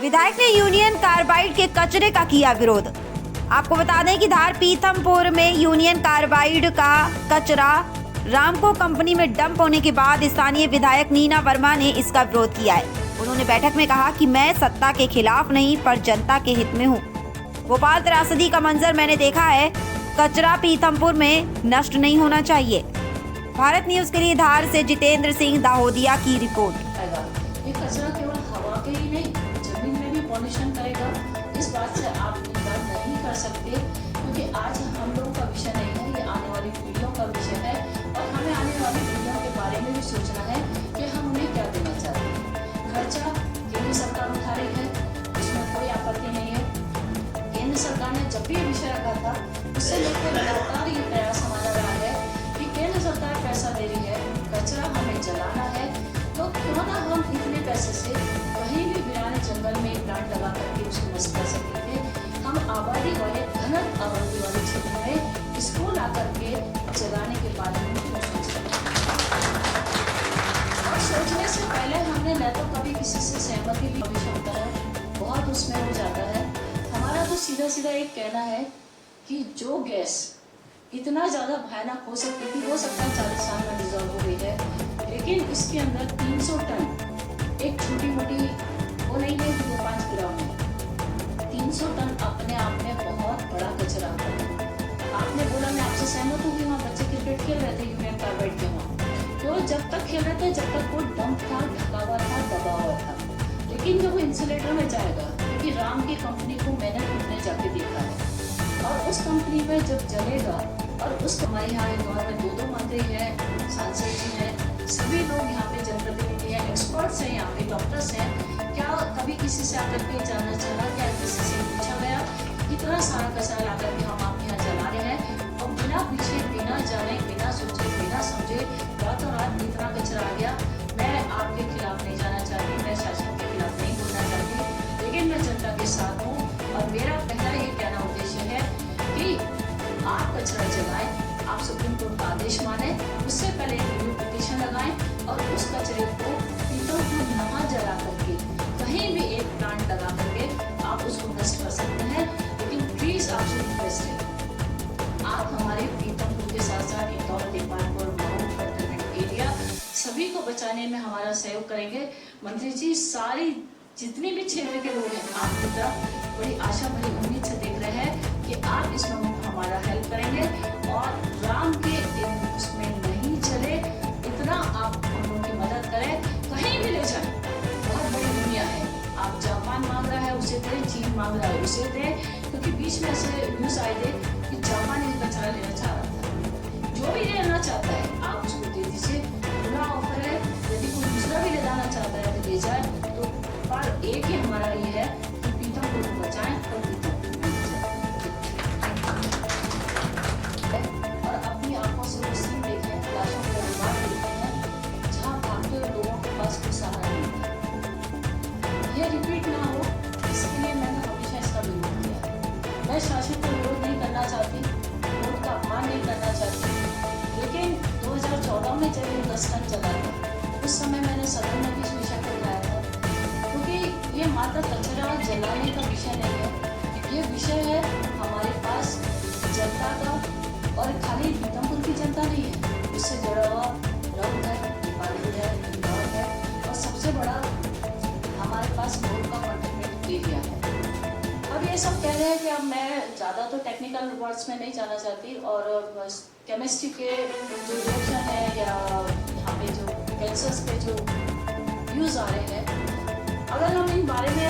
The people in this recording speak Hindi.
विधायक ने यूनियन कार्बाइड के कचरे का किया विरोध। आपको बता दें कि धार पीथमपुर में यूनियन कार्बाइड का कचरा रामको कंपनी में डंप होने के बाद स्थानीय विधायक नीना वर्मा ने इसका विरोध किया है। उन्होंने बैठक में कहा कि मैं सत्ता के खिलाफ नहीं पर जनता के हित में हूँ। भोपाल त्रासदी का मंजर मैंने देखा है, कचरा पीथमपुर में नष्ट नहीं होना चाहिए। भारत न्यूज के लिए धार से जितेंद्र सिंह दाहोदिया की रिपोर्ट। ये कचरा केवल हवा के ही नहीं, जमीन में भी पॉल्यूशन करेगा। इस बात से आप इनकार नहीं कर सकते, क्योंकि आज हम लोगों का विषय नहीं है, ये आने वाली पीढ़ियों का विषय है और हमें आने वाली पीढ़ियों के बारे में भी सोचना है कि हम उन्हें क्या देना चाहते हैं। खर्चा केंद्र सरकार उठा रही है, उसमें कोई आपत्ति नहीं है। केंद्र सरकार ने जब भी ये विषय रखा था, उससे लेकर लगातार ये प्रयास हमारा रहा है कि केंद्र सरकार पैसा दे रही है, कचरा हमें जलाना है, तो क्यों ना हम इतने पैसे से कहीं भी वीरान जंगल में प्लांट लगा करके उसको नष्ट कर सकते थे। हम आबादी वाले घनत्व आबादी वाले क्षेत्र में इसको ला करके जलाने के बारे में क्यों सोच रहे हैं? और सोचने से पहले हमने न तो कभी किसी से सहमति भी हमेशा होता है, बहुत उसमें हो जाता है। हमारा तो सीधा सीधा एक कहना है कि जो गैस इतना ज़्यादा भयानक हो सकती थी, हो सकता है 40 साल में डिजॉल्व हो गई है, लेकिन इसके अंदर 300 टन एक छोटी मोटी वो नहीं है कि वो 5 ग्राम है। 300 टन अपने आप में बहुत बड़ा कचरा है। आपने बोला, मैं आपसे सहमत हूँ कि वहाँ बच्चे क्रिकेट खेल रहे थे यूनियन कार्बाइड के वहाँ, तो जब तक खेल रहे थे, जब तक वो डंप था, ढका हुआ था, दबा हुआ था। लेकिन जब वो इंसुलेटर में जाएगा, क्योंकि राम की कंपनी को मैंने खुद जाके देखा है, और उस कंपनी में जब जलेगा, और उस हमारे यहाँ इंदौर में 2 मंत्री हैं, सांसद जी हैं, सभी लोग यहाँ पे जनप्रतिनिधि हैं, एक्सपर्ट्स हैं, यहाँ पे डॉक्टर्स हैं। क्या कभी किसी से आकर के जानना चाहा, क्या किसी से पूछा गया? इतना सारा कचरा ला करके हम आप यहाँ जला रहे हैं और बिना पूछे, बिना जाने, बिना सोचे, बिना समझे रातों रात इतना कचरा आ गया। मैं आपके खिलाफ नहीं जाना चाहती, मैं शासन के खिलाफ नहीं बोलना चाहती, लेकिन मैं जनता के साथ हूँ और मेरा पहला ये कहना उद्देश्य है कि आप कचरा जलाएं, आप सुप्रीम कोर्ट का आदेश माने, उससे पहले एक रिव्यू पिटीशन लगाएं और उस कचरे को पीथमपुर नहा जला करके कहीं भी एक प्लांट लगा करके आप उसको नष्ट कर सकते हैं। लेकिन प्लीज आपसे रिक्वेस्ट है, आप हमारे पीथमपुर के साथ साथ इंदौर, नेपालपुर, मऊ कंटेनमेंट एरिया सभी को बचाने में हमारा सहयोग करेंगे। मंत्री जी, सारी जितने भी क्षेत्र के लोग हैं आपकी तरफ बड़ी आशा भरी उम्मीद से देख रहे हैं कि आप इसमें हमारा हेल्प करेंगे और राम के उसमें नहीं चले, इतना आप हम लोगों की मदद करें, कहीं भी ले जाए। बहुत बड़ी दुनिया है, आप जापान मांग रहा है उसे दें, चीन मांग रहा है उसे दें, क्योंकि बीच में ऐसे न्यूज आए थे कि जापान ये कचरा लेना चाह रहा था। जो भी लेना चाहता है आप उसको दे दीजिए, खुला ऑफर है। यदि कोई दूसरा भी ले जाना चाहता है तो ले जाए, तो पर एक ही हमारा ये है कि पीथमपुर को बचाएं और पीथमपुर को बचाएं। और अपनी आंखों से वो सीन देखें, लाशों के अंबार देखे हैं जहाँ भागते हुए लोगों के पास कोई सहारा नहीं था। ये रिपीट ना हो, इसके लिए मैंने हमेशा इसका विरोध किया। मैं शासन को विरोध नहीं करना चाहती, वोट का अपमान नहीं करना चाहती, लेकिन 2014 में जब ये 10 टन चला था, उस समय मैंने सदन में भी इस विषय को उठाया था, क्योंकि ये मात्र कचरा जलाने का विषय नहीं है, ये विषय है हमारे पास जनता का, और खाली पीथमपुर की जनता नहीं है, इससे जुड़ा हुआ रंग है, नेपाल है, इंदौर है, और सबसे बड़ा हमारे पास मऊ का कंटेनमेंट एरिया है। अब ये सब कह रहे हैं कि अब मैं ज़्यादा तो टेक्निकल वर्ड्स में नहीं जाना चाहती, और केमिस्ट्री के जो रिएक्शन है या यहाँ पे जो कैंसर्स पे जो व्यूज़ आ रहे हैं, अगर हम इन बारे में